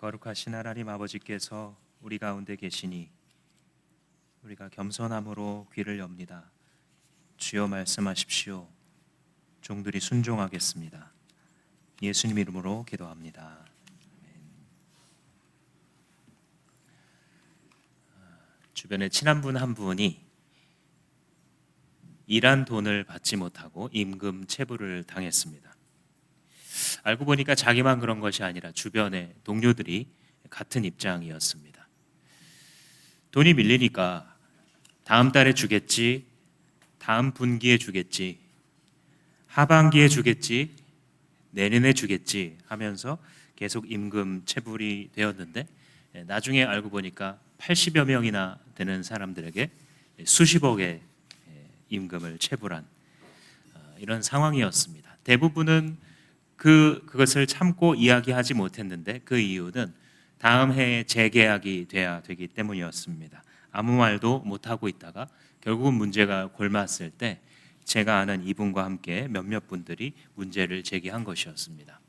거룩하신 하나님 아버지께서 우리 가운데 계시니 우리가 겸손함으로 귀를 엽니다. 주여 말씀하십시오. 종들이 순종하겠습니다. 예수님 이름으로 기도합니다. 주변에 친한 분 한 분이 일한 돈을 받지 못하고 임금 체불을 당했습니다. 알고 보니까 자기만 그런 것이 아니라 주변의 동료들이 같은 입장이었습니다. 돈이 밀리니까 다음 달에 주겠지, 다음 분기에 주겠지, 하반기에 주겠지, 내년에 주겠지 하면서 계속 임금 체불이 되었는데 나중에 알고 보니까 80여 명이나 되는 사람들에게 수십억의 임금을 체불한 이런 상황이었습니다. 대부분은 그것을 참고 이야기하지 못했는데 그 이유는 다음 해에 재계약이 돼야 되기 때문이었습니다. 아무 말도 못하고 있다가 결국은 문제가 골맞을 때 제가 아는 이분과 함께 몇몇 분들이 문제를 제기한 것이었습니다.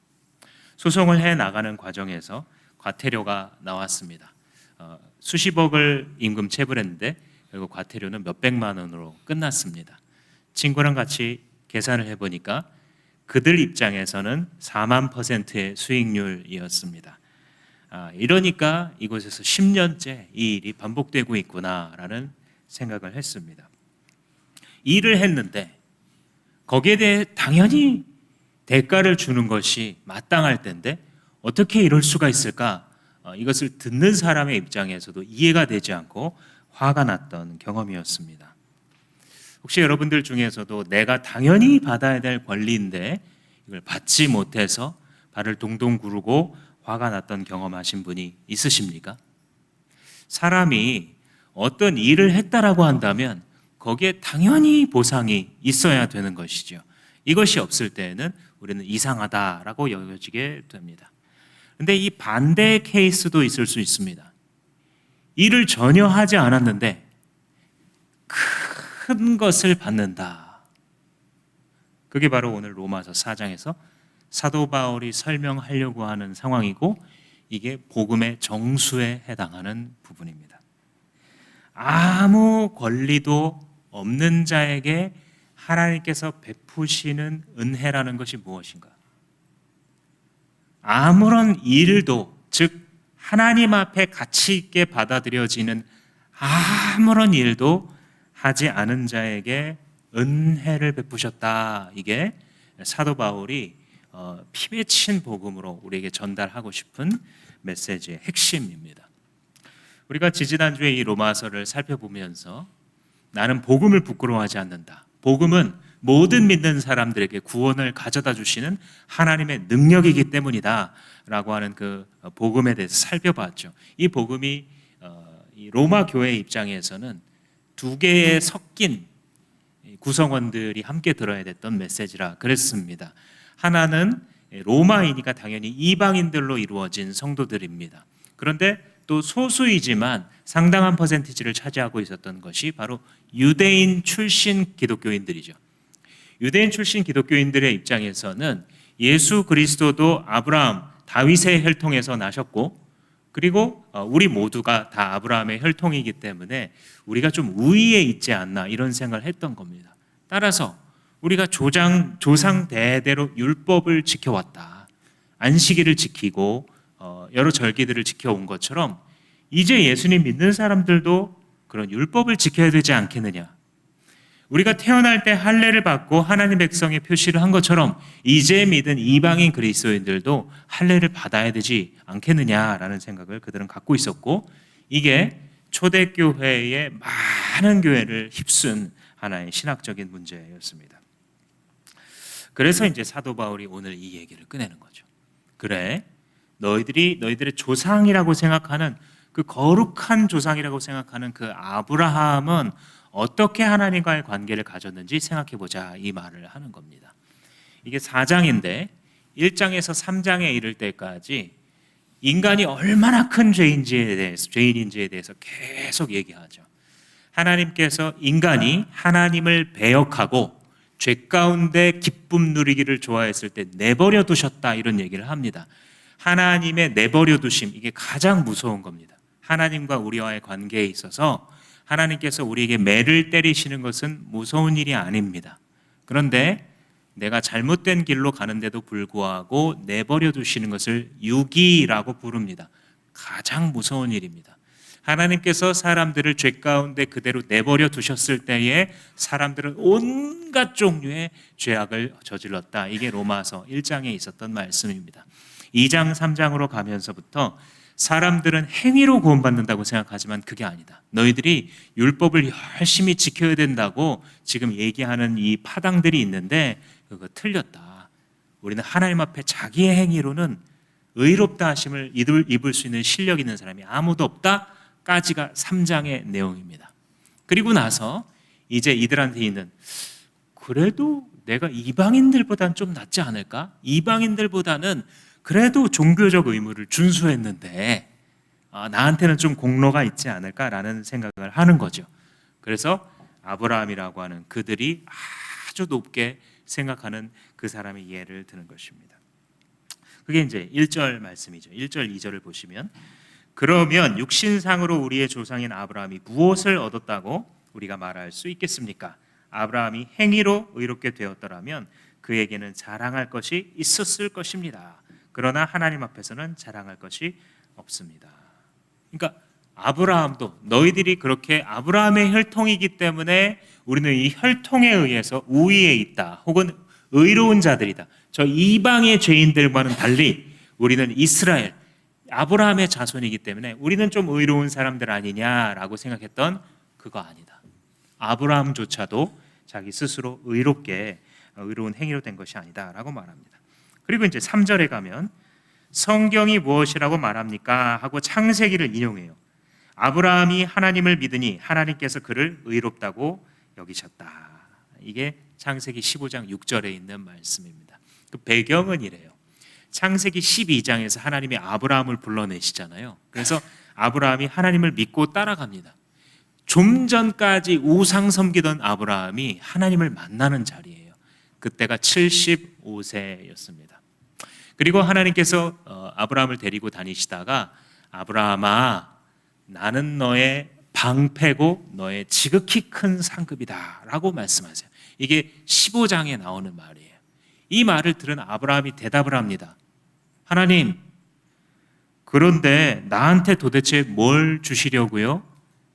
소송을 해 나가는 과정에서 과태료가 나왔습니다. 수십억을 임금 체불했는데 결국 과태료는 몇백만 원으로 끝났습니다. 친구랑 같이 계산을 해보니까 그들 입장에서는 4만%의 수익률이었습니다. 이러니까 이곳에서 10년째 이 일이 반복되고 있구나라는 생각을 했습니다. 일을 했는데 거기에 대해 당연히 대가를 주는 것이 마땅할 텐데 어떻게 이럴 수가 있을까? 이것을 듣는 사람의 입장에서도 이해가 되지 않고 화가 났던 경험이었습니다. 혹시 여러분들 중에서도 내가 당연히 받아야 될 권리인데 이걸 받지 못해서 발을 동동 구르고 화가 났던 경험하신 분이 있으십니까? 사람이 어떤 일을 했다라고 한다면 거기에 당연히 보상이 있어야 되는 것이죠. 이것이 없을 때에는 우리는 이상하다라고 여겨지게 됩니다. 그런데 이 반대의 케이스도 있을 수 있습니다. 일을 전혀 하지 않았는데 큰 것을 받는다. 그게 바로 오늘 로마서 4장에서 사도 바울이 설명하려고 하는 상황이고 이게 복음의 정수에 해당하는 부분입니다. 아무 권리도 없는 자에게 하나님께서 베푸시는 은혜라는 것이 무엇인가? 아무런 일도, 즉 하나님 앞에 가치 있게 받아들여지는 아무런 일도 하지 않은 자에게 은혜를 베푸셨다. 이게 사도 바울이 피 맺힌 복음으로 우리에게 전달하고 싶은 메시지의 핵심입니다. 우리가 지지난주에 이 로마서를 살펴보면서 나는 복음을 부끄러워하지 않는다. 복음은 모든 믿는 사람들에게 구원을 가져다 주시는 하나님의 능력이기 때문이다 라고 하는 그 복음에 대해서 살펴봤죠. 이 복음이 이 로마 교회 입장에서는 두 개의 섞인 구성원들이 함께 들어야 됐던 메시지라 그랬습니다. 하나는 로마이니까 당연히 이방인들로 이루어진 성도들입니다. 그런데 또 소수이지만 상당한 퍼센티지를 차지하고 있었던 것이 바로 유대인 출신 기독교인들이죠. 유대인 출신 기독교인들의 입장에서는 예수 그리스도도 아브라함, 다윗의 혈통에서 나셨고 그리고 우리 모두가 다 아브라함의 혈통이기 때문에 우리가 좀 우위에 있지 않나 이런 생각을 했던 겁니다. 따라서 우리가 조상 대대로 율법을 지켜왔다. 안식일을 지키고 여러 절기들을 지켜온 것처럼 이제 예수님 믿는 사람들도 그런 율법을 지켜야 되지 않겠느냐. 우리가 태어날 때 할례를 받고 하나님 백성의 표시를 한 것처럼 이제 믿은 이방인 그리스도인들도 할례를 받아야 되지 않겠느냐라는 생각을 그들은 갖고 있었고 이게 초대교회의 많은 교회를 휩쓴 하나의 신학적인 문제였습니다. 그래서 이제 사도 바울이 오늘 이 얘기를 꺼내는 거죠. 그래, 너희들의 조상이라고 생각하는 그 거룩한 조상이라고 생각하는 그 아브라함은 어떻게 하나님과의 관계를 가졌는지 생각해보자 이 말을 하는 겁니다. 이게 4장인데 1장에서 3장에 이를 때까지 인간이 얼마나 큰 죄인인지에 대해서 계속 얘기하죠. 하나님께서 인간이 하나님을 배역하고 죄 가운데 기쁨 누리기를 좋아했을 때 내버려 두셨다 이런 얘기를 합니다. 하나님의 내버려 두심, 이게 가장 무서운 겁니다. 하나님과 우리와의 관계에 있어서 하나님께서 우리에게 매를 때리시는 것은 무서운 일이 아닙니다. 그런데 내가 잘못된 길로 가는데도 불구하고 내버려 두시는 것을 유기라고 부릅니다. 가장 무서운 일입니다. 하나님께서 사람들을 죄 가운데 그대로 내버려 두셨을 때에 사람들은 온갖 종류의 죄악을 저질렀다. 이게 로마서 1장에 있었던 말씀입니다. 2장, 3장으로 가면서부터 사람들은 행위로 구원받는다고 생각하지만 그게 아니다. 너희들이 율법을 열심히 지켜야 된다고 지금 얘기하는 이 파당들이 있는데 그거 틀렸다. 우리는 하나님 앞에 자기의 행위로는 의롭다 하심을 입을 수 있는 실력 있는 사람이 아무도 없다까지가 3장의 내용입니다. 그리고 나서 이제 이들한테 있는, 그래도 내가 이방인들보다는 좀 낫지 않을까? 이방인들보다는 그래도 종교적 의무를 준수했는데 나한테는 좀 공로가 있지 않을까라는 생각을 하는 거죠. 그래서 아브라함이라고 하는 그들이 아주 높게 생각하는 그 사람의 예를 드는 것입니다. 그게 이제 1절 말씀이죠. 1절, 2절을 보시면, 그러면 육신상으로 우리의 조상인 아브라함이 무엇을 얻었다고 우리가 말할 수 있겠습니까? 아브라함이 행위로 의롭게 되었더라면 그에게는 자랑할 것이 있었을 것입니다. 그러나 하나님 앞에서는 자랑할 것이 없습니다. 그러니까 아브라함도 너희들이 그렇게 아브라함의 혈통이기 때문에 우리는 이 혈통에 의해서 우위에 있다, 혹은 의로운 자들이다. 저 이방의 죄인들과는 달리 우리는 이스라엘, 아브라함의 자손이기 때문에 우리는 좀 의로운 사람들 아니냐라고 생각했던 그거 아니다. 아브라함조차도 자기 스스로 의로운 행위로 된 것이 아니다라고 말합니다. 그리고 이제 3절에 가면 성경이 무엇이라고 말합니까? 하고 창세기를 인용해요. 아브라함이 하나님을 믿으니 하나님께서 그를 의롭다고 여기셨다. 이게 창세기 15장 6절에 있는 말씀입니다. 그 배경은 이래요. 창세기 12장에서 하나님이 아브라함을 불러내시잖아요. 그래서 아브라함이 하나님을 믿고 따라갑니다. 좀 전까지 우상 섬기던 아브라함이 하나님을 만나는 자리예요. 그때가 75세였습니다. 그리고 하나님께서 아브라함을 데리고 다니시다가, 아브라함아, 나는 너의 방패고 너의 지극히 큰 상급이다 라고 말씀하세요. 이게 15장에 나오는 말이에요. 이 말을 들은 아브라함이 대답을 합니다. 하나님, 그런데 나한테 도대체 뭘 주시려고요?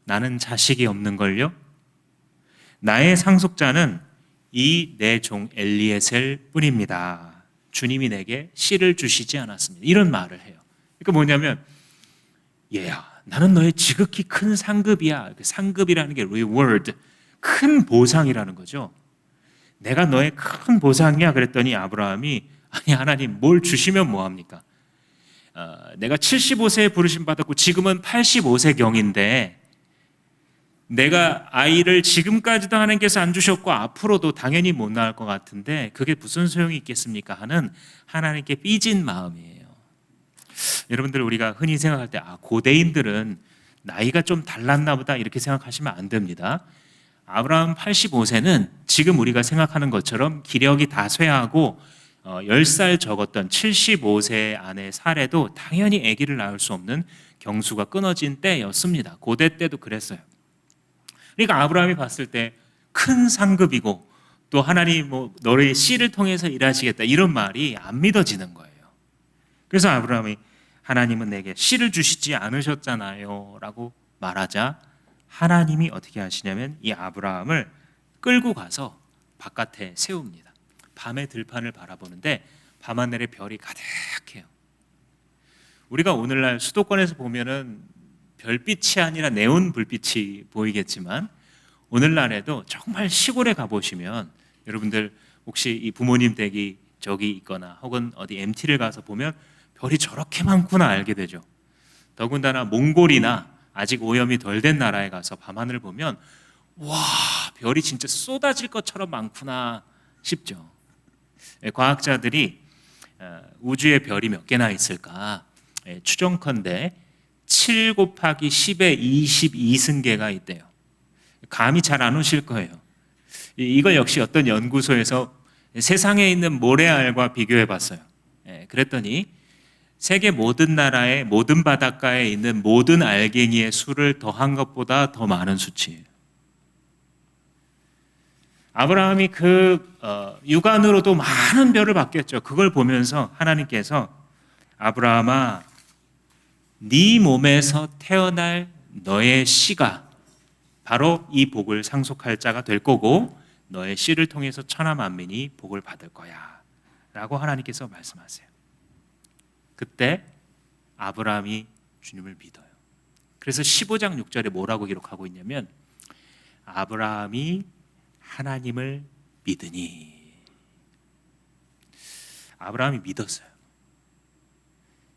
나는 자식이 없는걸요? 나의 상속자는 이 내 종 엘리에셀 뿐입니다. 주님이 내게 씨를 주시지 않았습니다. 이런 말을 해요. 그러니까 뭐냐면, 얘야, 나는 너의 지극히 큰 상급이야. 상급이라는 게 reward, 큰 보상이라는 거죠. 내가 너의 큰 보상이야 그랬더니 아브라함이, 아니 하나님, 뭘 주시면 뭐합니까? 내가 75세에 부르심 받았고 지금은 85세경인데 내가 아이를 지금까지도 하나님께서 안 주셨고 앞으로도 당연히 못 낳을 것 같은데 그게 무슨 소용이 있겠습니까? 하는 하나님께 삐진 마음이에요. 여러분들, 우리가 흔히 생각할 때 고대인들은 나이가 좀 달랐나 보다 이렇게 생각하시면 안 됩니다. 아브라함 85세는 지금 우리가 생각하는 것처럼 기력이 다 쇠하고 10살 적었던 75세 안에 살해도 당연히 아기를 낳을 수 없는 경수가 끊어진 때였습니다. 고대 때도 그랬어요. 그러니까 아브라함이 봤을 때 큰 상급이고 또 하나님 너의 씨를 통해서 일하시겠다 이런 말이 안 믿어지는 거예요. 그래서 아브라함이, 하나님은 내게 씨를 주시지 않으셨잖아요 라고 말하자 하나님이 어떻게 하시냐면 이 아브라함을 끌고 가서 바깥에 세웁니다. 밤에 들판을 바라보는데 밤하늘에 별이 가득해요. 우리가 오늘날 수도권에서 보면은 별빛이 아니라 네온 불빛이 보이겠지만 오늘날에도 정말 시골에 가보시면, 여러분들 혹시 이 부모님 댁이 저기 있거나 혹은 어디 MT를 가서 보면 별이 저렇게 많구나 알게 되죠. 더군다나 몽골이나 아직 오염이 덜 된 나라에 가서 밤하늘을 보면 와, 별이 진짜 쏟아질 것처럼 많구나 싶죠. 과학자들이 우주에 별이 몇 개나 있을까 추정컨대 7 곱하기 10의 22승계가 있대요. 감이 잘 안 오실 거예요. 이걸 역시 어떤 연구소에서 세상에 있는 모래알과 비교해 봤어요. 그랬더니 세계 모든 나라의 모든 바닷가에 있는 모든 알갱이의 수를 더한 것보다 더 많은 수치예요. 아브라함이 육안으로도 많은 별을 봤겠죠. 그걸 보면서 하나님께서 아브라함아, 네 몸에서 태어날 너의 씨가 바로 이 복을 상속할 자가 될 거고 너의 씨를 통해서 천하 만민이 복을 받을 거야 라고 하나님께서 말씀하세요. 그때 아브라함이 주님을 믿어요. 그래서 15장 6절에 뭐라고 기록하고 있냐면 아브라함이 하나님을 믿으니. 아브라함이 믿었어요.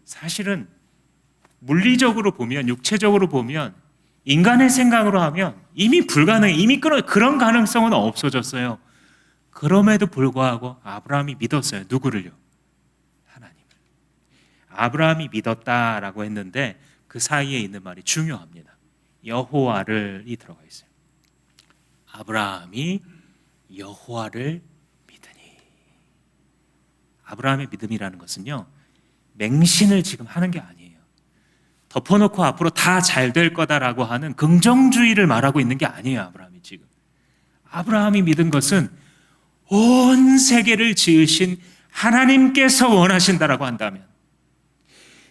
사실은 물리적으로 보면, 육체적으로 보면, 인간의 생각으로 하면 이미 불가능해. 이미 그런 가능성은 없어졌어요. 그럼에도 불구하고 아브라함이 믿었어요. 누구를요? 하나님을. 아브라함이 믿었다라고 했는데 그 사이에 있는 말이 중요합니다. 여호와를이 들어가 있어요. 아브라함이 여호와를 믿으니. 아브라함의 믿음이라는 것은요, 맹신을 지금 하는 게 아니에요. 덮어놓고 앞으로 다 잘 될 거다라고 하는 긍정주의를 말하고 있는 게 아니에요. 아브라함이 지금. 아브라함이 믿은 것은 온 세계를 지으신 하나님께서 원하신다라고 한다면,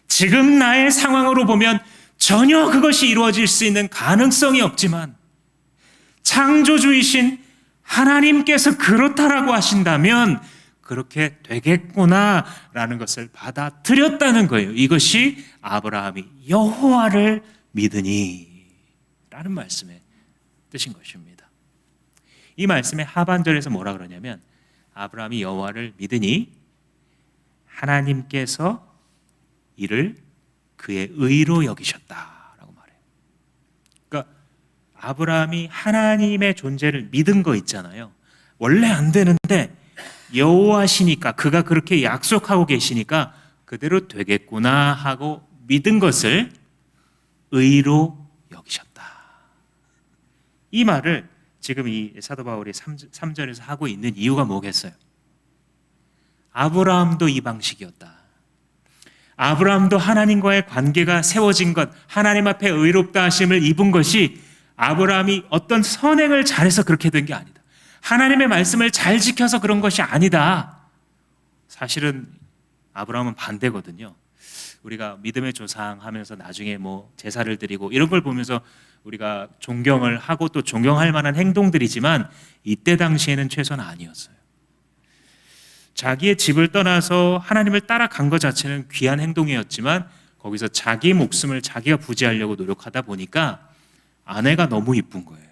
지금 나의 상황으로 보면 전혀 그것이 이루어질 수 있는 가능성이 없지만 창조주이신 하나님께서 그렇다라고 하신다면 그렇게 되겠구나라는 것을 받아들였다는 거예요. 이것이 아브라함이 여호와를 믿으니 라는 말씀의 뜻인 것입니다. 이 말씀의 하반절에서 뭐라 그러냐면 아브라함이 여호와를 믿으니 하나님께서 이를 그의 의로 여기셨다라고 말해요. 그러니까 아브라함이 하나님의 존재를 믿은 거 있잖아요. 원래 안 되는데 여호와시니까, 그가 그렇게 약속하고 계시니까 그대로 되겠구나 하고 믿은 것을 의로 여기셨다. 이 말을 지금 이 사도 바울이 3절에서 하고 있는 이유가 뭐겠어요? 아브라함도 이 방식이었다. 아브라함도 하나님과의 관계가 세워진 것, 하나님 앞에 의롭다 하심을 입은 것이 아브라함이 어떤 선행을 잘해서 그렇게 된 게 아니다. 하나님의 말씀을 잘 지켜서 그런 것이 아니다. 사실은 아브라함은 반대거든요. 우리가 믿음의 조상 하면서 나중에 뭐 제사를 드리고 이런 걸 보면서 우리가 존경을 하고 또 존경할 만한 행동들이지만 이때 당시에는 최소는 아니었어요. 자기의 집을 떠나서 하나님을 따라간 것 자체는 귀한 행동이었지만 거기서 자기 목숨을 자기가 부지하려고 노력하다 보니까 아내가 너무 이쁜 거예요.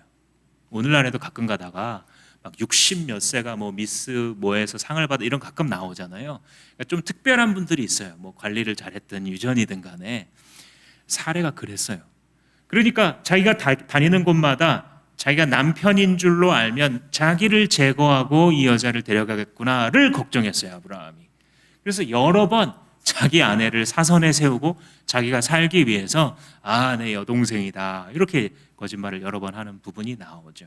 오늘날에도 가끔 가다가 막 60 몇 세가 뭐 미스 뭐에서 상을 받아 이런 가끔 나오잖아요. 그러니까 좀 특별한 분들이 있어요. 뭐 관리를 잘했든 유전이든 간에 사례가 그랬어요. 그러니까 자기가 다니는 곳마다 자기가 남편인 줄로 알면 자기를 제거하고 이 여자를 데려가겠구나를 걱정했어요, 아브라함이. 그래서 여러 번 자기 아내를 사선에 세우고 자기가 살기 위해서 내 여동생이다 이렇게 거짓말을 여러 번 하는 부분이 나오죠.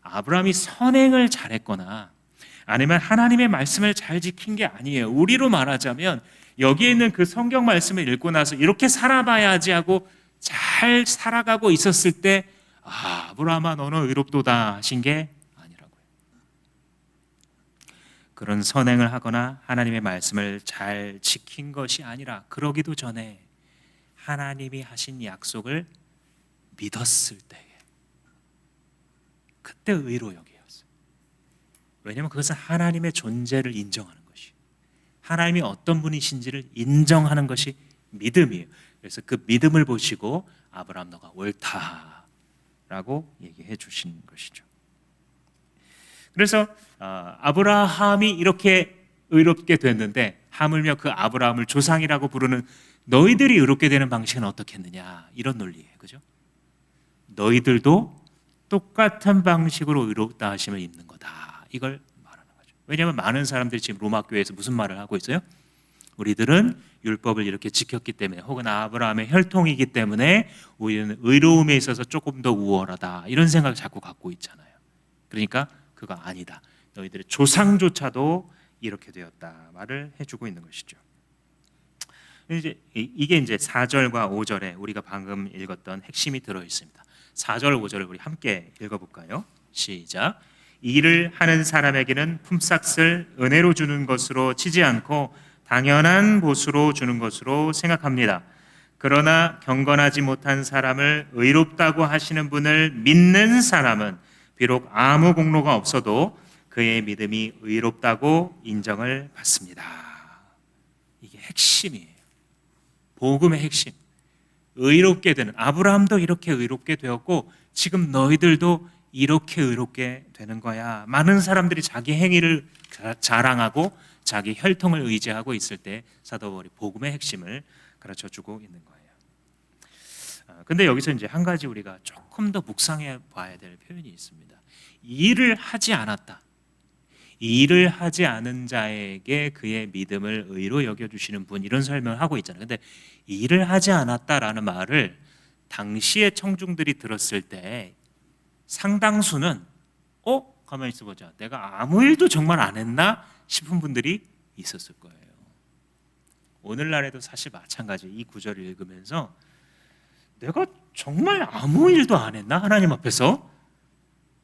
아브라함이 선행을 잘했거나 아니면 하나님의 말씀을 잘 지킨 게 아니에요. 우리로 말하자면 여기에 있는 그 성경 말씀을 읽고 나서 이렇게 살아봐야지 하고 잘 살아가고 있었을 때 아브라함아 너는 의롭도다 하신 게 아니라고요. 그런 선행을 하거나 하나님의 말씀을 잘 지킨 것이 아니라 그러기도 전에 하나님이 하신 약속을 믿었을 때에 그때 의로 여기었어요. 왜냐하면 그것은 하나님의 존재를 인정하는 것이, 하나님이 어떤 분이신지를 인정하는 것이 믿음이에요. 그래서 그 믿음을 보시고 아브라함 너가 옳다라고 얘기해 주신 것이죠. 그래서 아브라함이 이렇게 의롭게 됐는데 하물며 그 아브라함을 조상이라고 부르는 너희들이 의롭게 되는 방식은 어떻겠느냐 이런 논리예요. 그죠? 너희들도 똑같은 방식으로 의롭다 하심을 입는 거다. 이걸 말하는 거죠. 왜냐하면 많은 사람들이 지금 로마 교회에서 무슨 말을 하고 있어요? 우리들은 율법을 이렇게 지켰기 때문에 혹은 아브라함의 혈통이기 때문에 우리는 의로움에 있어서 조금 더 우월하다 이런 생각을 자꾸 갖고 있잖아요. 그러니까 그거 아니다. 너희들의 조상조차도 이렇게 되었다 말을 해주고 있는 것이죠. 이게 이제 4절과 5절에 우리가 방금 읽었던 핵심이 들어 있습니다. 4절 5절을 우리 함께 읽어볼까요? 시작. 일을 하는 사람에게는 품삯을 은혜로 주는 것으로 치지 않고 당연한 보수로 주는 것으로 생각합니다. 그러나 경건하지 못한 사람을 의롭다고 하시는 분을 믿는 사람은 비록 아무 공로가 없어도 그의 믿음이 의롭다고 인정을 받습니다. 이게 핵심이에요. 복음의 핵심. 의롭게 되는, 아브라함도 이렇게 의롭게 되었고 지금 너희들도 이렇게 의롭게 되는 거야. 많은 사람들이 자기 행위를 자랑하고 자기 혈통을 의지하고 있을 때 사도 바울이 복음의 핵심을 가르쳐주고 있는 거예요. 근데 여기서 이제 한 가지 우리가 조금 더 묵상해 봐야 될 표현이 있습니다. 일을 하지 않았다. 일을 하지 않은 자에게 그의 믿음을 의로 여겨주시는 분, 이런 설명을 하고 있잖아요. 근데 일을 하지 않았다라는 말을 당시의 청중들이 들었을 때 상당수는 가만히 있어보자, 내가 아무 일도 정말 안 했나 싶은 분들이 있었을 거예요. 오늘날에도 사실 마찬가지. 이 구절을 읽으면서 내가 정말 아무 일도 안 했나 하나님 앞에서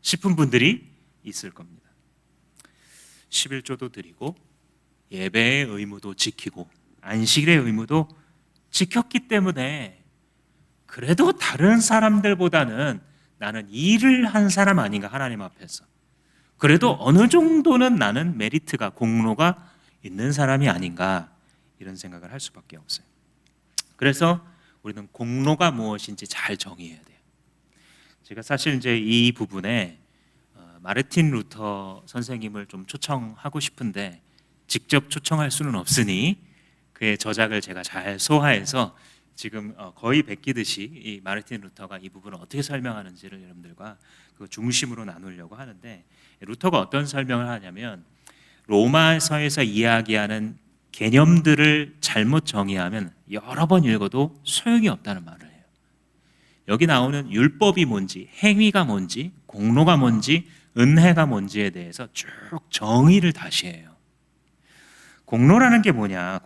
싶은 분들이 있을 겁니다. 11조도 드리고 예배의 의무도 지키고 안식일의 의무도 지켰기 때문에 그래도 다른 사람들보다는 나는 일을 한 사람 아닌가 하나님 앞에서. 그래도 어느 정도는 나는 메리트가, 공로가 있는 사람이 아닌가, 이런 생각을 할 수밖에 없어요. 그래서 우리는 공로가 무엇인지 잘 정의해야 돼요. 제가 사실 이제 이 부분에 마르틴 루터 선생님을 좀 초청하고 싶은데 직접 초청할 수는 없으니 그의 저작을 제가 잘 소화해서 지금 거의 베끼듯이 이 마르틴 루터가 이 부분을 어떻게 설명하는지를 여러분들과 그 중심으로 나누려고 하는데, 루터가 어떤 설명을 하냐면 로마서에서 이야기하는 개념들을 잘못 정의하면 여러 번 읽어도 소용이 없다는 말을 해요. 여기 나오는 율법이 뭔지, 행위가 뭔지, 공로가 뭔지, 은혜가 뭔지에 대해서 쭉 정의를 다시 해요. 공로라는 게 뭐냐?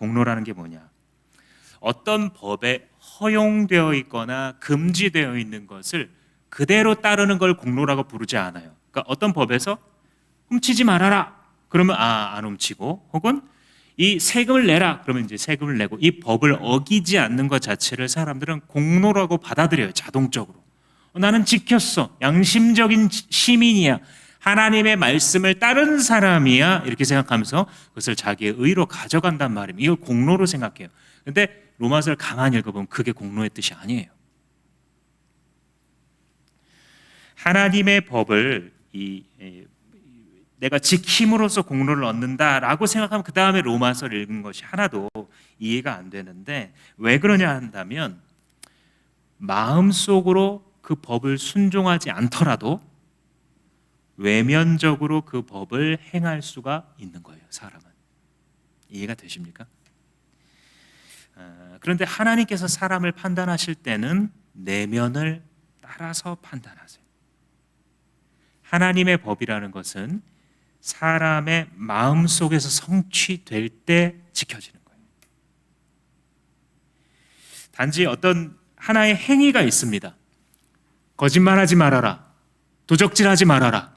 어떤 법에 허용되어 있거나 금지되어 있는 것을 그대로 따르는 걸 공로라고 부르지 않아요. 그러니까 어떤 법에서 훔치지 말아라, 그러면 안 훔치고, 혹은 이 세금을 내라, 그러면 이제 세금을 내고, 이 법을 어기지 않는 것 자체를 사람들은 공로라고 받아들여요. 자동적으로. 나는 지켰어, 양심적인 시민이야, 하나님의 말씀을 따른 사람이야, 이렇게 생각하면서 그것을 자기의 의로 가져간단 말입니다. 이걸 공로로 생각해요. 근데 로마서를 가만히 읽어보면 그게 공로의 뜻이 아니에요. 하나님의 법을 내가 지킴으로써 공로를 얻는다라고 생각하면 그 다음에 로마서를 읽은 것이 하나도 이해가 안 되는데, 왜 그러냐 한다면 마음속으로 그 법을 순종하지 않더라도 외면적으로 그 법을 행할 수가 있는 거예요. 사람은. 이해가 되십니까? 그런데 하나님께서 사람을 판단하실 때는 내면을 따라서 판단하세요. 하나님의 법이라는 것은 사람의 마음속에서 성취될 때 지켜지는 거예요. 단지 어떤 하나의 행위가 있습니다. 거짓말하지 말아라, 도적질하지 말아라.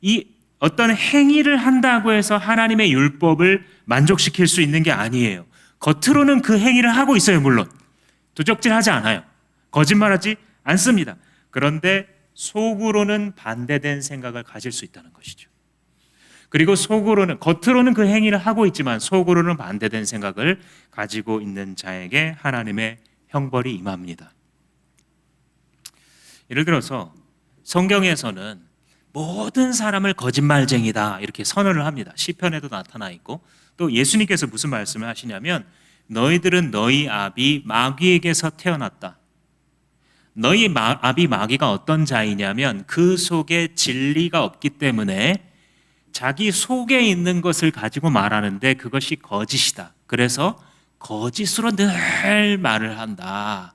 이 어떤 행위를 한다고 해서 하나님의 율법을 만족시킬 수 있는 게 아니에요. 겉으로는 그 행위를 하고 있어요. 물론 도적질하지 않아요, 거짓말하지 않습니다. 그런데 속으로는 반대된 생각을 가질 수 있다는 것이죠. 그리고 겉으로는 그 행위를 하고 있지만 속으로는 반대된 생각을 가지고 있는 자에게 하나님의 형벌이 임합니다. 예를 들어서 성경에서는 모든 사람을 거짓말쟁이다 이렇게 선언을 합니다. 시편에도 나타나 있고, 또 예수님께서 무슨 말씀을 하시냐면 너희들은 너희 아비 마귀에게서 태어났다. 너희 아비 마귀가 어떤 자이냐면 그 속에 진리가 없기 때문에 자기 속에 있는 것을 가지고 말하는데 그것이 거짓이다. 그래서 거짓으로 늘 말을 한다.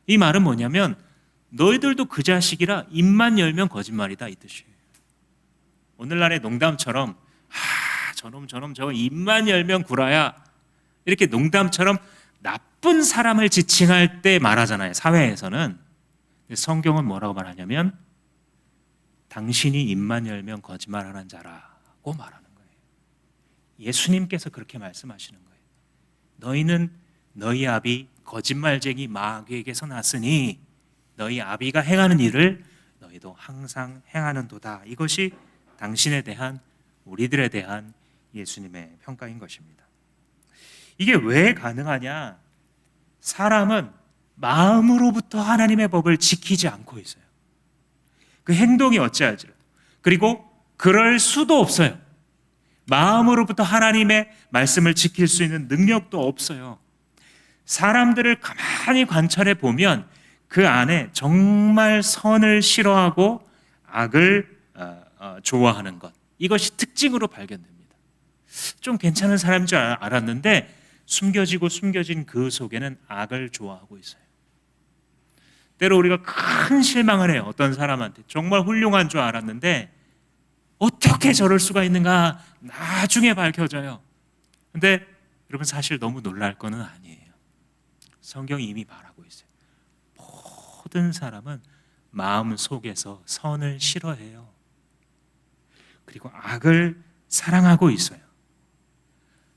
이 말은 뭐냐면 너희들도 그 자식이라 입만 열면 거짓말이다, 이 뜻이에요. 오늘날의 농담처럼 저놈 저거 입만 열면 구라야, 이렇게 농담처럼 나쁜 사람을 지칭할 때 말하잖아요. 사회에서는. 성경은 뭐라고 말하냐면 당신이 입만 열면 거짓말하는 자라고 말하는 거예요. 예수님께서 그렇게 말씀하시는 거예요. 너희는 너희 아비 거짓말쟁이 마귀에게서 났으니 너희 아비가 행하는 일을 너희도 항상 행하는도다. 이것이 당신에 대한, 우리들에 대한 예수님의 평가인 것입니다. 이게 왜 가능하냐? 사람은 마음으로부터 하나님의 법을 지키지 않고 있어요. 그 행동이 어찌할지라도. 그리고 그럴 수도 없어요. 마음으로부터 하나님의 말씀을 지킬 수 있는 능력도 없어요. 사람들을 가만히 관찰해 보면 그 안에 정말 선을 싫어하고 악을 좋아하는 것, 이것이 특징으로 발견됩니다. 좀 괜찮은 사람인 줄 알았는데 숨겨진 그 속에는 악을 좋아하고 있어요. 때로 우리가 큰 실망을 해요. 어떤 사람한테 정말 훌륭한 줄 알았는데 어떻게 저럴 수가 있는가 나중에 밝혀져요. 근데 여러분, 사실 너무 놀랄 거는 아니에요. 성경이 이미 말하고 있어요. 모든 사람은 마음 속에서 선을 싫어해요. 그리고 악을 사랑하고 있어요.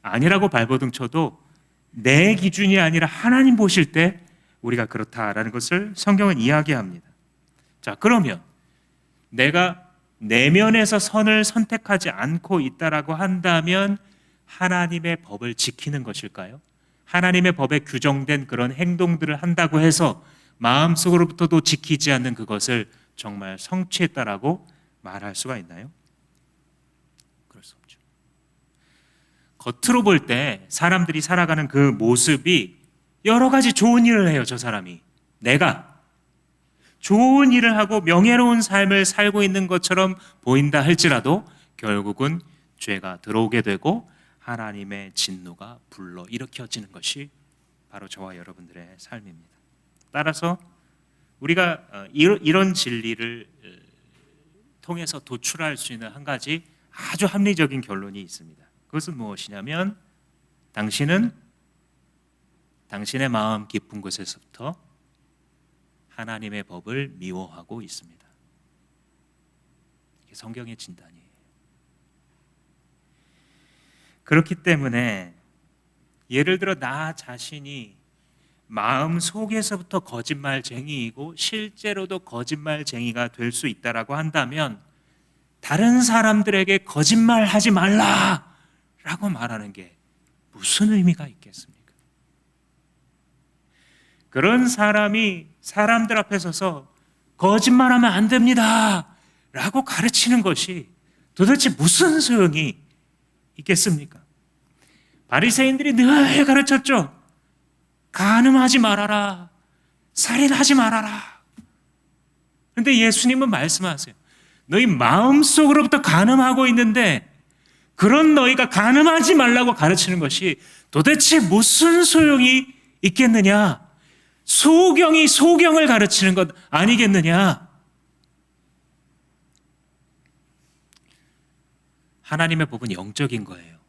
아니라고 발버둥 쳐도 내 기준이 아니라 하나님 보실 때 우리가 그렇다라는 것을 성경은 이야기합니다. 자, 그러면 내가 내면에서 선을 선택하지 않고 있다라고 한다면 하나님의 법을 지키는 것일까요? 하나님의 법에 규정된 그런 행동들을 한다고 해서 마음속으로부터도 지키지 않는 그것을 정말 성취했다라고 말할 수가 있나요? 그럴 수 없죠. 겉으로 볼 때 사람들이 살아가는 그 모습이 여러 가지 좋은 일을 해요. 저 사람이, 내가 좋은 일을 하고 명예로운 삶을 살고 있는 것처럼 보인다 할지라도 결국은 죄가 들어오게 되고 하나님의 진노가 불러일으켜지는 것이 바로 저와 여러분들의 삶입니다. 따라서 우리가 이런 진리를 통해서 도출할 수 있는 한 가지 아주 합리적인 결론이 있습니다. 그것은 무엇이냐면 당신은 당신의 마음 깊은 곳에서부터 하나님의 법을 미워하고 있습니다. 이게 성경의 진단이에요. 그렇기 때문에 예를 들어 나 자신이 마음 속에서부터 거짓말쟁이이고 실제로도 거짓말쟁이가 될 수 있다라고 한다면 다른 사람들에게 거짓말하지 말라라고 말하는 게 무슨 의미가 있겠습니까? 그런 사람이 사람들 앞에 서서 거짓말하면 안 됩니다 라고 가르치는 것이 도대체 무슨 소용이 있겠습니까? 바리새인들이 늘 가르쳤죠. 간음하지 말아라, 살인하지 말아라. 그런데 예수님은 말씀하세요. 너희 마음속으로부터 간음하고 있는데 그런 너희가 간음하지 말라고 가르치는 것이 도대체 무슨 소용이 있겠느냐? 소경이 소경을 가르치는 것 아니겠느냐? 하나님의 법은 영적인 거예요.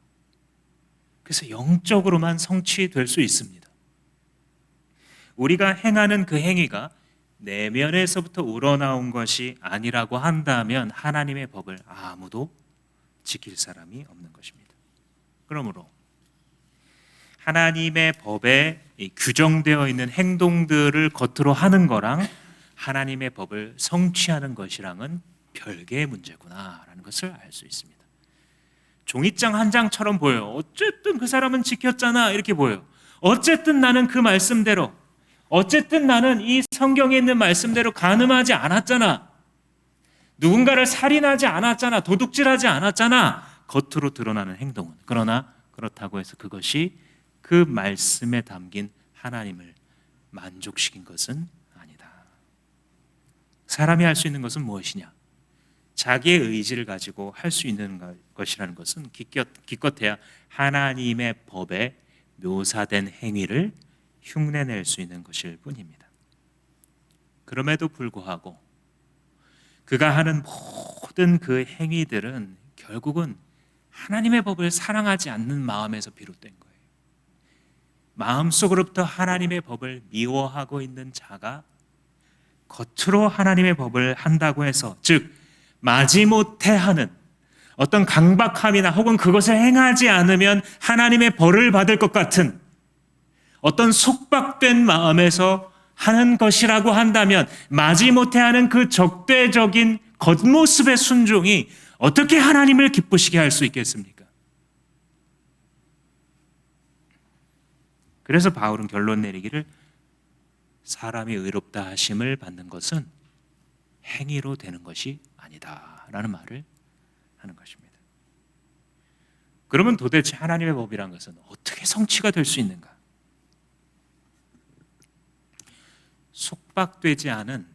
그래서 영적으로만 성취될 수 있습니다. 우리가 행하는 그 행위가 내면에서부터 우러나온 것이 아니라고 한다면 하나님의 법을 아무도 지킬 사람이 없는 것입니다. 그러므로 하나님의 법에 규정되어 있는 행동들을 겉으로 하는 거랑 하나님의 법을 성취하는 것이랑은 별개의 문제구나라는 것을 알 수 있습니다. 종이장 한 장처럼 보여요. 어쨌든 그 사람은 지켰잖아 이렇게 보여요. 어쨌든 나는 그 말씀대로, 어쨌든 나는 이 성경에 있는 말씀대로 간음하지 않았잖아, 누군가를 살인하지 않았잖아, 도둑질하지 않았잖아. 겉으로 드러나는 행동은. 그러나 그렇다고 해서 그것이 그 말씀에 담긴 하나님을 만족시킨 것은 아니다. 사람이 할 수 있는 것은 무엇이냐? 자기의 의지를 가지고 할 수 있는 것이라는 것은 기껏해야 하나님의 법에 묘사된 행위를 흉내낼 수 있는 것일 뿐입니다. 그럼에도 불구하고 그가 하는 모든 그 행위들은 결국은 하나님의 법을 사랑하지 않는 마음에서 비롯된 거예요. 마음속으로부터 하나님의 법을 미워하고 있는 자가 겉으로 하나님의 법을 한다고 해서, 즉 마지못해 하는 어떤 강박함이나 혹은 그것을 행하지 않으면 하나님의 벌을 받을 것 같은 어떤 속박된 마음에서 하는 것이라고 한다면, 마지못해 하는 그 적대적인 겉모습의 순종이 어떻게 하나님을 기쁘시게 할 수 있겠습니까? 그래서 바울은 결론 내리기를, 사람이 의롭다 하심을 받는 것은 행위로 되는 것이 아니다 라는 말을 하는 것입니다. 그러면 도대체 하나님의 법이란 것은 어떻게 성취가 될 수 있는가? 속박되지 않은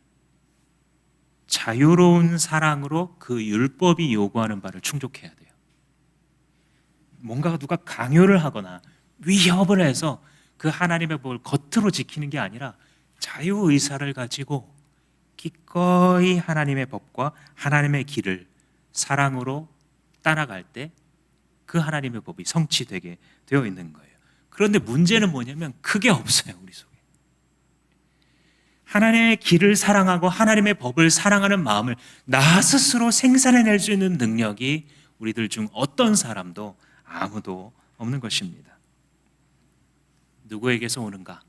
자유로운 사랑으로 그 율법이 요구하는 바를 충족해야 돼요. 뭔가 누가 강요를 하거나 위협을 해서 그 하나님의 법을 겉으로 지키는 게 아니라 자유의사를 가지고 기꺼이 하나님의 법과 하나님의 길을 사랑으로 따라갈 때 그 하나님의 법이 성취되게 되어 있는 거예요. 그런데 문제는 뭐냐면 그게 없어요, 우리 속에. 하나님의 길을 사랑하고 하나님의 법을 사랑하는 마음을 나 스스로 생산해낼 수 있는 능력이 우리들 중 어떤 사람도 아무도 없는 것입니다. 누구에게서 오는가?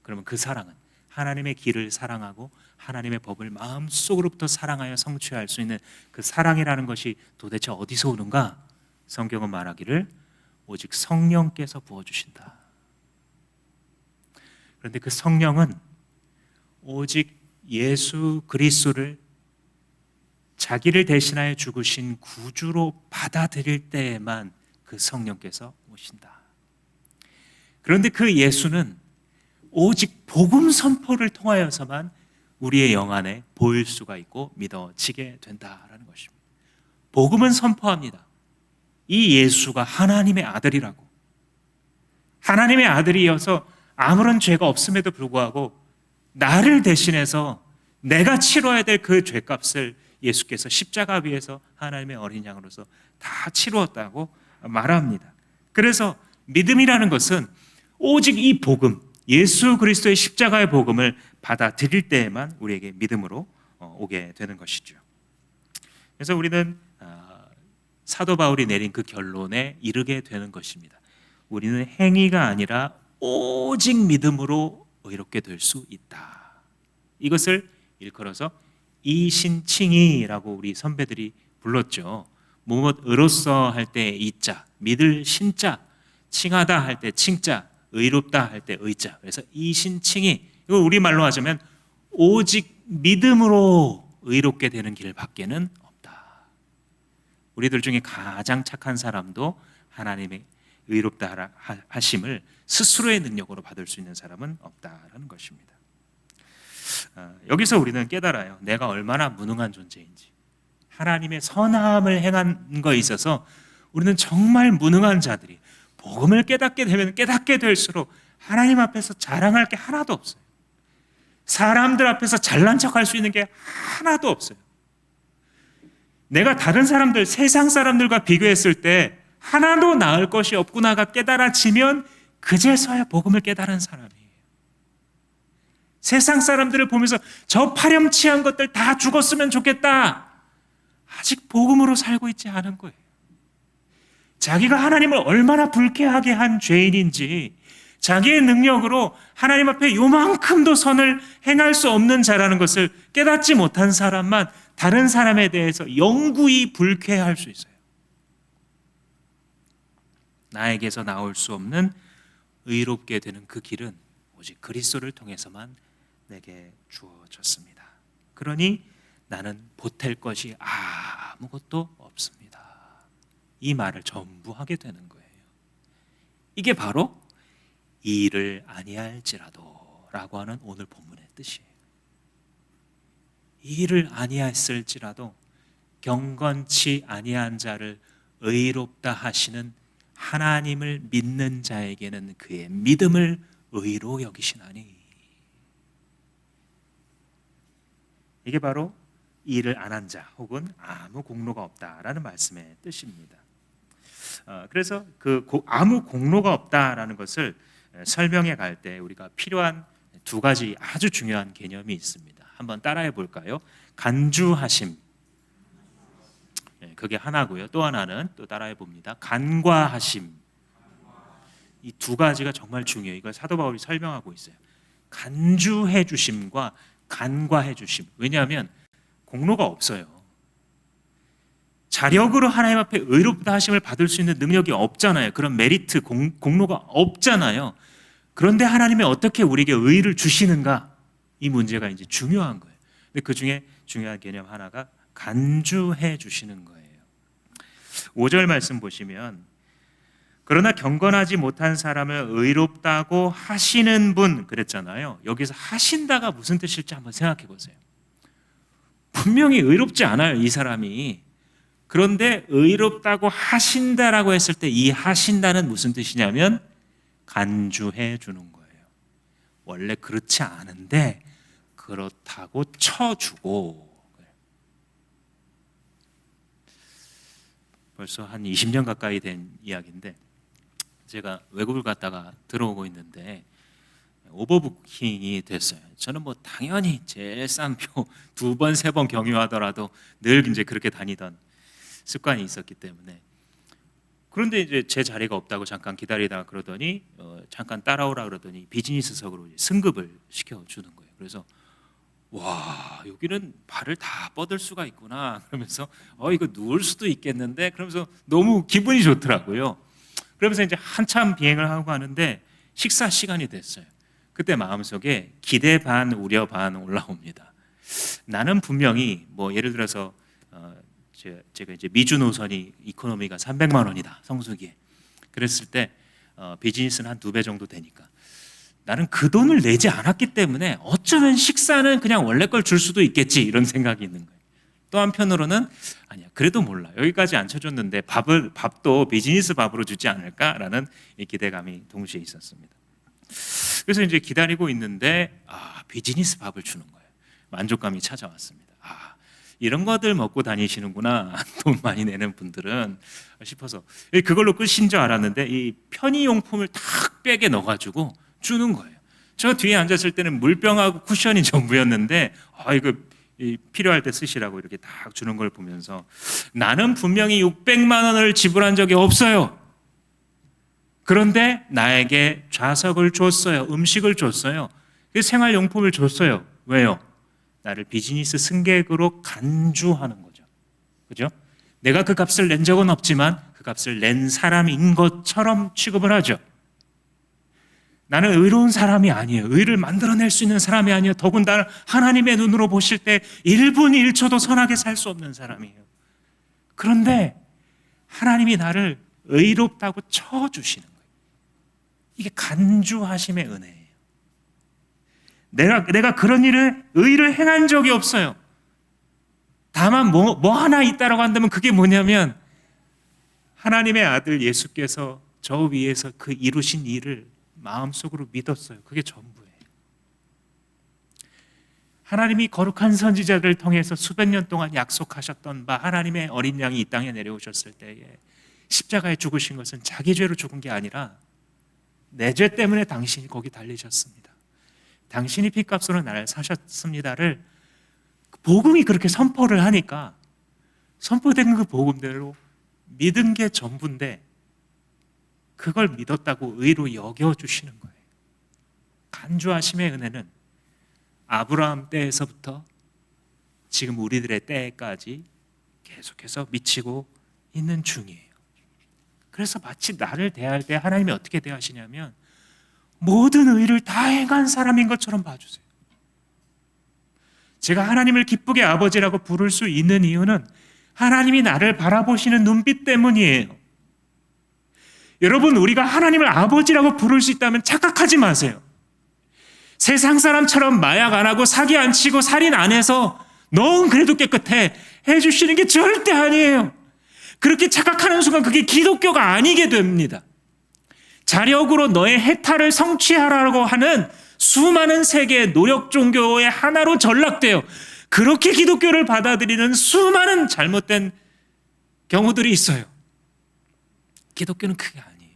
그러면 그 사랑은 하나님의 길을 사랑하고 하나님의 법을 마음속으로부터 사랑하여 성취할 수 있는 그 사랑이라는 것이 도대체 어디서 오는가? 성경은 말하기를 오직 성령께서 부어주신다. 그런데 그 성령은 오직 예수 그리스도를 자기를 대신하여 죽으신 구주로 받아들일 때에만 그 성령께서 오신다. 그런데 그 예수는 오직 복음 선포를 통하여서만 우리의 영 안에 보일 수가 있고 믿어지게 된다라는 것입니다. 복음은 선포합니다. 이 예수가 하나님의 아들이라고, 하나님의 아들이어서 아무런 죄가 없음에도 불구하고 나를 대신해서 내가 치러야 될 그 죄값을 예수께서 십자가 위에서 하나님의 어린 양으로서 다 치루었다고 말합니다. 그래서 믿음이라는 것은 오직 이 복음, 예수 그리스도의 십자가의 복음을 받아들일 때에만 우리에게 믿음으로 오게 되는 것이죠. 그래서 우리는 사도 바울이 내린 그 결론에 이르게 되는 것입니다. 우리는 행위가 아니라 오직 믿음으로 의롭게 될 수 있다. 이것을 일컬어서 이신칭이라고 우리 선배들이 불렀죠. 무엇 의로서 할 때 이자, 믿을 신자, 칭하다 할 때 칭자, 의롭다 할 때 의자. 그래서 이신칭이, 이거 우리말로 하자면 오직 믿음으로 의롭게 되는 길밖에는 없다. 우리들 중에 가장 착한 사람도 하나님의 의롭다 하심을 스스로의 능력으로 받을 수 있는 사람은 없다라는 것입니다. 여기서 우리는 깨달아요. 내가 얼마나 무능한 존재인지. 하나님의 선함을 행한 것에 있어서 우리는 정말 무능한 자들이, 복음을 깨닫게 되면 깨닫게 될수록 하나님 앞에서 자랑할 게 하나도 없어요. 사람들 앞에서 잘난 척할 수 있는 게 하나도 없어요. 내가 다른 사람들, 세상 사람들과 비교했을 때 하나도 나을 것이 없구나가 깨달아지면 그제서야 복음을 깨달은 사람이에요. 세상 사람들을 보면서 저 파렴치한 것들 다 죽었으면 좋겠다, 아직 복음으로 살고 있지 않은 거예요. 자기가 하나님을 얼마나 불쾌하게 한 죄인인지, 자기의 능력으로 하나님 앞에 요만큼도 선을 행할 수 없는 자라는 것을 깨닫지 못한 사람만 다른 사람에 대해서 영구히 불쾌할 수 있어요. 나에게서 나올 수 없는 의롭게 되는 그 길은 오직 그리스도를 통해서만 내게 주어졌습니다. 그러니 나는 보탤 것이 아무것도 없습니다. 이 말을 전부 하게 되는 거예요. 이게 바로 이 일을 아니할지라도 라고 하는 오늘 본문의 뜻이에요. 이 일을 아니했을지라도 경건치 아니한 자를 의롭다 하시는 하나님을 믿는 자에게는 그의 믿음을 의로 여기시나니, 이게 바로 이 일을 안 한 자 혹은 아무 공로가 없다라는 말씀의 뜻입니다. 그래서 그 아무 공로가 없다라는 것을 설명해 갈 때 우리가 필요한 두 가지 아주 중요한 개념이 있습니다. 한번 따라해 볼까요? 간주하심, 그게 하나고요. 또 하나는 또 따라해 봅니다. 간과하심. 이 두 가지가 정말 중요해요. 이걸 사도 바울이 설명하고 있어요. 간주해 주심과 간과해 주심. 왜냐하면 공로가 없어요. 자력으로 하나님 앞에 의롭다 하심을 받을 수 있는 능력이 없잖아요. 그런 메리트, 공로가 없잖아요. 그런데 하나님이 어떻게 우리에게 의를 주시는가? 이 문제가 이제 중요한 거예요. 근데 그 중에 중요한 개념 하나가 간주해 주시는 거예요. 5절 말씀 보시면 그러나 경건하지 못한 사람을 의롭다고 하시는 분 그랬잖아요. 여기서 하신다가 무슨 뜻일지 한번 생각해 보세요. 분명히 의롭지 않아요, 이 사람이. 그런데 의롭다고 하신다라고 했을 때 이 하신다는 무슨 뜻이냐면 간주해 주는 거예요. 원래 그렇지 않은데 그렇다고 쳐주고. 벌써 한 20년 가까이 된 이야기인데 제가 외국을 갔다가 들어오고 있는데 오버부킹이 됐어요. 저는 뭐 당연히 제일 싼 표 2번, 3번 경유하더라도 늘 이제 그렇게 다니던 습관이 있었기 때문에. 그런데 이제 제 자리가 없다고 잠깐 기다리다가 그러더니 잠깐 따라오라 그러더니 비즈니스석으로 승급을 시켜주는 거예요. 그래서 와, 여기는 발을 다 뻗을 수가 있구나 그러면서 이거 누울 수도 있겠는데 그러면서 너무 기분이 좋더라고요. 그러면서 이제 한참 비행을 하고 가는데 식사 시간이 됐어요. 그때 마음속에 기대 반 우려 반 올라옵니다. 나는 분명히 뭐 예를 들어서 제가 이제 미주 노선이 이코노미가 300만 원이다 성수기에 그랬을 때 비즈니스는 한 2배 정도 되니까 나는 그 돈을 내지 않았기 때문에 어쩌면 식사는 그냥 원래 걸 줄 수도 있겠지 이런 생각이 있는 거예요. 또 한편으로는 아니야 그래도 몰라 여기까지 안 쳐줬는데 밥도 비즈니스 밥으로 주지 않을까라는 이 기대감이 동시에 있었습니다. 그래서 이제 기다리고 있는데 비즈니스 밥을 주는 거예요. 만족감이 찾아왔습니다. 이런 것들 먹고 다니시는구나 돈 많이 내는 분들은 싶어서 그걸로 끝인 줄 알았는데 이 편의용품을 탁 백에 넣어가지고 주는 거예요. 저 뒤에 앉았을 때는 물병하고 쿠션이 전부였는데 이거 필요할 때 쓰시라고 이렇게 딱 주는 걸 보면서 나는 분명히 600만 원을 지불한 적이 없어요. 그런데 나에게 좌석을 줬어요. 음식을 줬어요. 생활용품을 줬어요. 왜요? 나를 비즈니스 승객으로 간주하는 거죠. 그죠? 내가 그 값을 낸 적은 없지만 그 값을 낸 사람인 것처럼 취급을 하죠. 나는 의로운 사람이 아니에요. 의를 만들어낼 수 있는 사람이 아니에요. 더군다나 하나님의 눈으로 보실 때 1분 1초도 선하게 살 수 없는 사람이에요. 그런데 하나님이 나를 의롭다고 쳐주시는 거예요. 이게 간주하심의 은혜예요. 내가 그런 의를 행한 적이 없어요. 다만 뭐 하나 있다라고 한다면 그게 뭐냐면 하나님의 아들 예수께서 저 위에서 그 이루신 일을 마음속으로 믿었어요. 그게 전부예요. 하나님이 거룩한 선지자들을 통해서 수백 년 동안 약속하셨던 바 하나님의 어린 양이 이 땅에 내려오셨을 때에 십자가에 죽으신 것은 자기 죄로 죽은 게 아니라 내 죄 때문에 당신이 거기 달리셨습니다. 당신이 핏값으로 나를 사셨습니다를 복음이 그렇게 선포를 하니까 선포된 그 복음대로 믿은 게 전부인데 그걸 믿었다고 의로 여겨주시는 거예요. 간주하심의 은혜는 아브라함 때에서부터 지금 우리들의 때까지 계속해서 미치고 있는 중이에요. 그래서 마치 나를 대할 때 하나님이 어떻게 대하시냐면 모든 의를 다 행한 사람인 것처럼 봐주세요. 제가 하나님을 기쁘게 아버지라고 부를 수 있는 이유는 하나님이 나를 바라보시는 눈빛 때문이에요. 여러분, 우리가 하나님을 아버지라고 부를 수 있다면 착각하지 마세요. 세상 사람처럼 마약 안 하고 사기 안 치고 살인 안 해서 넌 그래도 깨끗해 해주시는 게 절대 아니에요. 그렇게 착각하는 순간 그게 기독교가 아니게 됩니다. 자력으로 너의 해탈을 성취하라고 하는 수많은 세계의 노력 종교의 하나로 전락돼요. 그렇게 기독교를 받아들이는 수많은 잘못된 경우들이 있어요. 기독교는 그게 아니에요.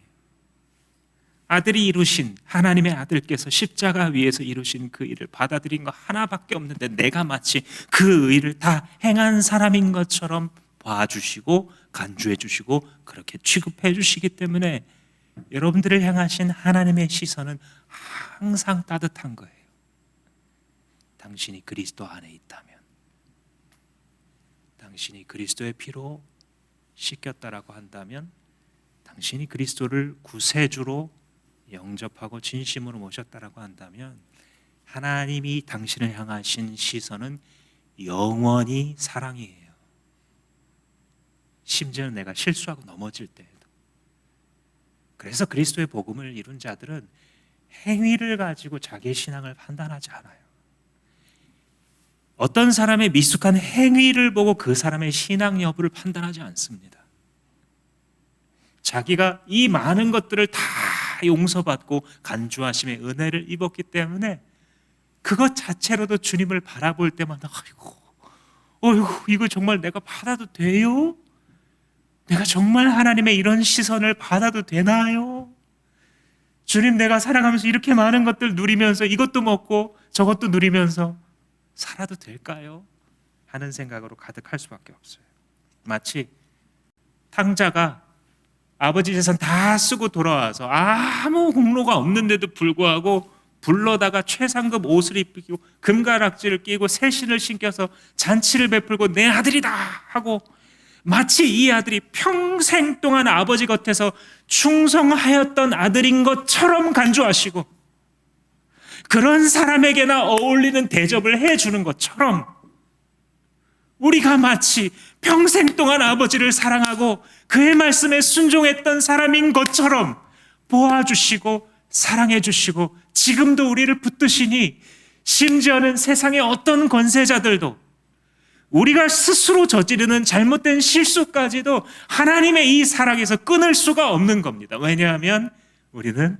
아들이 이루신, 하나님의 아들께서 십자가 위에서 이루신 그 일을 받아들인 거 하나밖에 없는데 내가 마치 그 의를 다 행한 사람인 것처럼 봐주시고 간주해 주시고 그렇게 취급해 주시기 때문에 여러분들을 향하신 하나님의 시선은 항상 따뜻한 거예요. 당신이 그리스도 안에 있다면, 당신이 그리스도의 피로 씻겼다라고 한다면, 당신이 그리스도를 구세주로 영접하고 진심으로 모셨다라고 한다면 하나님이 당신을 향하신 시선은 영원히 사랑이에요. 심지어는 내가 실수하고 넘어질 때에도. 그래서 그리스도의 복음을 이룬 자들은 행위를 가지고 자기의 신앙을 판단하지 않아요. 어떤 사람의 미숙한 행위를 보고 그 사람의 신앙 여부를 판단하지 않습니다. 자기가 이 많은 것들을 다 용서받고 간주하심의 은혜를 입었기 때문에 그것 자체로도 주님을 바라볼 때마다 어이구, 이거 정말 내가 받아도 돼요? 내가 정말 하나님의 이런 시선을 받아도 되나요? 주님, 내가 살아가면서 이렇게 많은 것들 누리면서 이것도 먹고 저것도 누리면서 살아도 될까요? 하는 생각으로 가득할 수밖에 없어요. 마치 탕자가 아버지 재산 다 쓰고 돌아와서 아무 공로가 없는데도 불구하고 불러다가 최상급 옷을 입히고 금가락지를 끼고 새 신을 신겨서 잔치를 베풀고 내 아들이다 하고 마치 이 아들이 평생 동안 아버지 곁에서 충성하였던 아들인 것처럼 간주하시고 그런 사람에게나 어울리는 대접을 해주는 것처럼 우리가 마치 평생 동안 아버지를 사랑하고 그의 말씀에 순종했던 사람인 것처럼 보아주시고 사랑해주시고 지금도 우리를 붙드시니 심지어는 세상의 어떤 권세자들도 우리가 스스로 저지르는 잘못된 실수까지도 하나님의 이 사랑에서 끊을 수가 없는 겁니다. 왜냐하면 우리는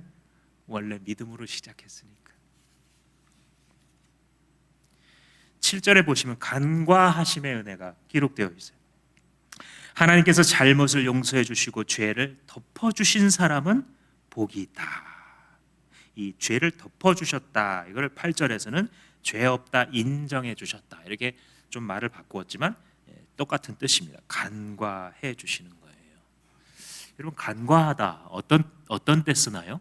원래 믿음으로 시작했으니까. 7절에 보시면 간과하심의 은혜가 기록되어 있어요. 하나님께서 잘못을 용서해 주시고 죄를 덮어주신 사람은 복이 있다. 이 죄를 덮어주셨다, 이걸 8절에서는 죄 없다 인정해 주셨다, 이렇게 좀 말을 바꾸었지만 똑같은 뜻입니다. 간과해 주시는 거예요. 여러분, 간과하다 어떤 때 쓰나요?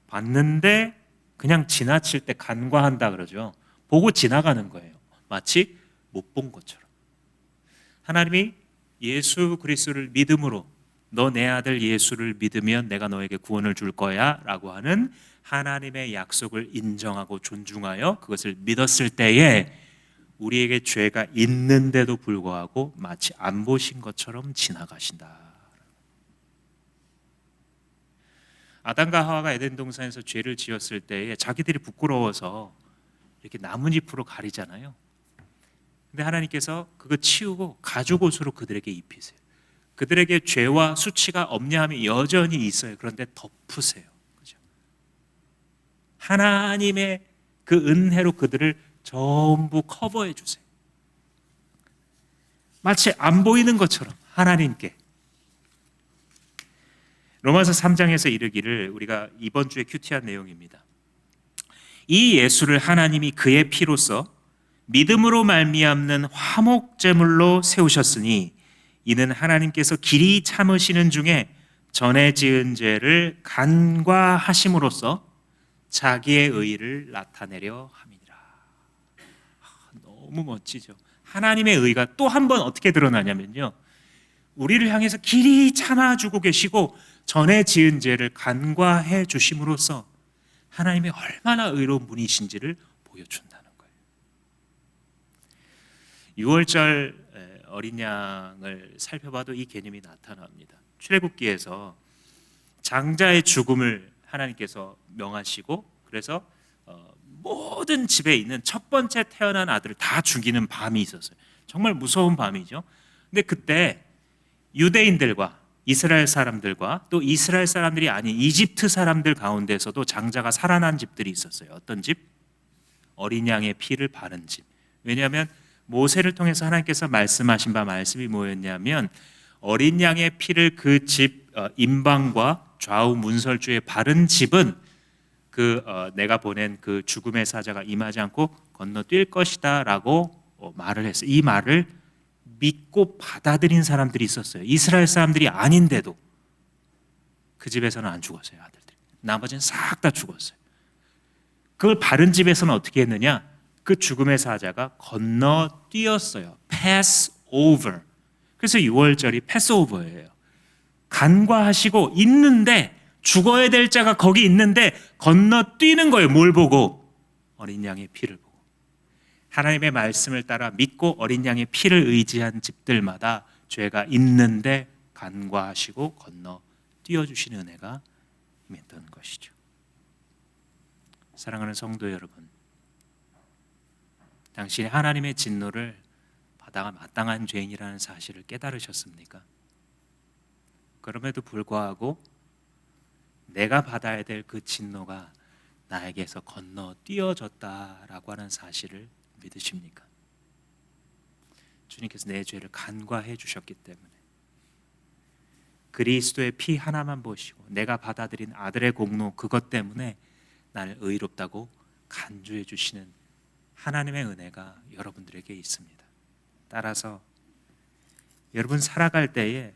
봤는데 그냥 지나칠 때 간과한다 그러죠. 보고 지나가는 거예요. 마치 못 본 것처럼. 하나님이 예수 그리스도를 믿음으로 너 내 아들 예수를 믿으면 내가 너에게 구원을 줄 거야 라고 하는 하나님의 약속을 인정하고 존중하여 그것을 믿었을 때에 우리에게 죄가 있는데도 불구하고 마치 안 보신 것처럼 지나가신다. 아담과 하와가 에덴 동산에서 죄를 지었을 때에 자기들이 부끄러워서 이렇게 나뭇잎으로 가리잖아요. 근데 하나님께서 그거 치우고 가죽옷으로 그들에게 입히세요. 그들에게 죄와 수치가 없냐 하면 여전히 있어요. 그런데 덮으세요. 그죠? 하나님의 그 은혜로 그들을 전부 커버해 주세요. 마치 안 보이는 것처럼 하나님께. 로마서 3장에서 이르기를, 우리가 이번 주에 큐티한 내용입니다. 이 예수를 하나님이 그의 피로써 믿음으로 말미암는 화목제물로 세우셨으니 이는 하나님께서 길이 참으시는 중에 전에 지은 죄를 간과하심으로써 자기의 의를 나타내려 함이니라. 너무 멋지죠. 하나님의 의가 또 한 번 어떻게 드러나냐면요, 우리를 향해서 길이 참아주고 계시고 전에 지은 죄를 간과해 주심으로써 하나님이 얼마나 의로운 분이신지를 보여준다는 거예요. 6월절 어린 양을 살펴봐도 이 개념이 나타납니다. 출애굽기에서 장자의 죽음을 하나님께서 명하시고 그래서 모든 집에 있는 첫 번째 태어난 아들을 다 죽이는 밤이 있었어요. 정말 무서운 밤이죠. 근데 그때 유대인들과 이스라엘 사람들과 또 이스라엘 사람들이 아닌 이집트 사람들 가운데서도 장자가 살아난 집들이 있었어요. 어떤 집? 어린 양의 피를 바른 집. 왜냐하면 모세를 통해서 하나님께서 말씀하신 바 말씀이 뭐였냐면 어린 양의 피를 그 집 임방과 좌우 문설주의 바른 집은 내가 보낸 그 죽음의 사자가 임하지 않고 건너뛸 것이다라고 말을 했어요. 이 말을 믿고 받아들인 사람들이 있었어요. 이스라엘 사람들이 아닌데도 그 집에서는 안 죽었어요. 아들들이. 나머지는 싹 다 죽었어요. 그걸 바른 집에서는 어떻게 했느냐? 그 죽음의 사자가 건너뛰었어요. pass over. 그래서 6월절이 패스오버예요. 간과하시고 있는데 죽어야 될 자가 거기 있는데 건너뛰는 거예요. 뭘 보고? 어린 양의 피를 보고. 하나님의 말씀을 따라 믿고 어린 양의 피를 의지한 집들마다 죄가 있는데 간과하시고 건너뛰어 주시는 은혜가 임했던 것이죠. 사랑하는 성도 여러분, 당신이 하나님의 진노를 받아가 마땅한 죄인이라는 사실을 깨달으셨습니까? 그럼에도 불구하고 내가 받아야 될 그 진노가 나에게서 건너뛰어졌다라고 하는 사실을 믿으십니까? 주님께서 내 죄를 간과해 주셨기 때문에 그리스도의 피 하나만 보시고 내가 받아들인 아들의 공로 그것 때문에 나를 의롭다고 간주해 주시는 하나님의 은혜가 여러분들에게 있습니다. 따라서 여러분 살아갈 때에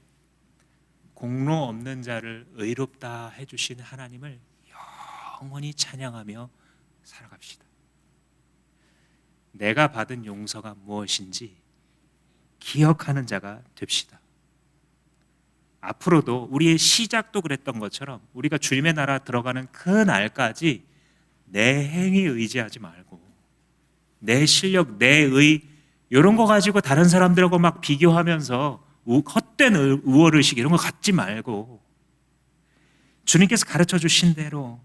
공로 없는 자를 의롭다 해주신 하나님을 영원히 찬양하며 살아갑시다. 내가 받은 용서가 무엇인지 기억하는 자가 됩시다. 앞으로도 우리의 시작도 그랬던 것처럼 우리가 주님의 나라 들어가는 그 날까지 내 행위 의지하지 말고 내 실력, 내 의 이런 거 가지고 다른 사람들하고 막 비교하면서 헛된 우월의식 이런 거 갖지 말고 주님께서 가르쳐 주신 대로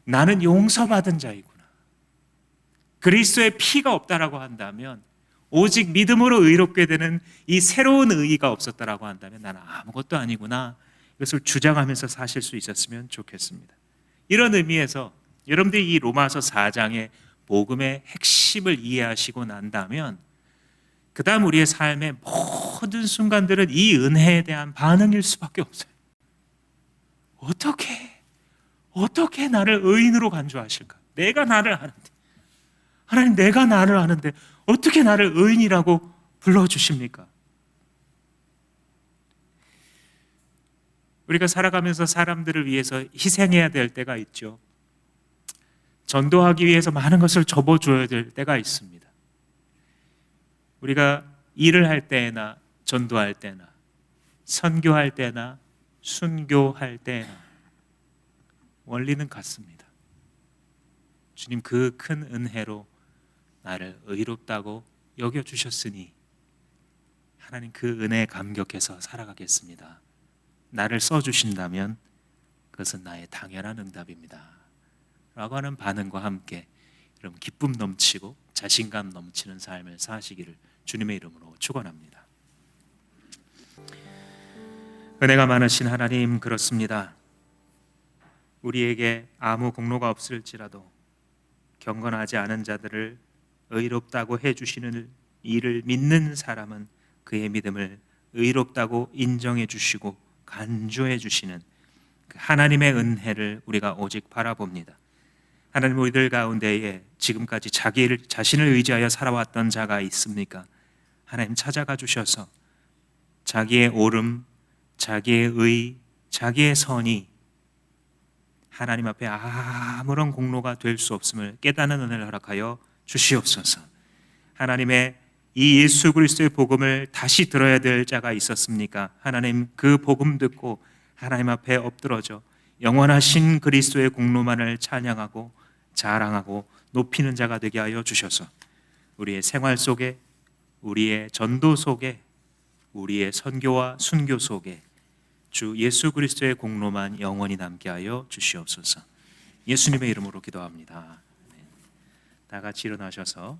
나는 용서받은 자이구나. 그리스도의 피가 없다라고 한다면 오직 믿음으로 의롭게 되는 이 새로운 의의가 없었다라고 한다면 나는 아무것도 아니구나. 이것을 주장하면서 사실 수 있었으면 좋겠습니다. 이런 의미에서 여러분들이 이 로마서 4장의 복음의 핵심을 이해하시고 난다면 그 다음 우리의 삶의 모든 순간들은 이 은혜에 대한 반응일 수밖에 없어요. 어떻게 나를 의인으로 간주하실까? 내가 나를 아는데 하나님 내가 나를 아는데 어떻게 나를 의인이라고 불러주십니까? 우리가 살아가면서 사람들을 위해서 희생해야 될 때가 있죠. 전도하기 위해서 많은 것을 접어줘야 될 때가 있습니다. 우리가 일을 할 때나 전도할 때나 선교할 때나 순교할 때나 원리는 같습니다. 주님 그 큰 은혜로 나를 의롭다고 여겨주셨으니 하나님 그 은혜에 감격해서 살아가겠습니다. 나를 써주신다면 그것은 나의 당연한 응답입니다 라고 하는 반응과 함께 여러분 기쁨 넘치고 자신감 넘치는 삶을 사시기를 주님의 이름으로 축원합니다. 은혜가 많으신 하나님 그렇습니다. 우리에게 아무 공로가 없을지라도 경건하지 않은 자들을 의롭다고 해주시는 이를 믿는 사람은 그의 믿음을 의롭다고 인정해 주시고 간주해 주시는 그 하나님의 은혜를 우리가 오직 바라봅니다. 하나님 우리들 가운데에 지금까지 자신을 의지하여 살아왔던 자가 있습니까? 하나님 찾아가 주셔서 자기의 옳음, 자기의 의, 자기의 선이 하나님 앞에 아무런 공로가 될 수 없음을 깨닫는 은혜를 허락하여 주시옵소서. 하나님의 이 예수 그리스도의 복음을 다시 들어야 될 자가 있었습니까? 하나님 그 복음 듣고 하나님 앞에 엎드러져 영원하신 그리스도의 공로만을 찬양하고 자랑하고 높이는 자가 되게 하여 주셔서 우리의 생활 속에 우리의 전도 속에 우리의 선교와 순교 속에 주 예수 그리스도의 공로만 영원히 남게 하여 주시옵소서. 예수님의 이름으로 기도합니다. 다 같이 일어나셔서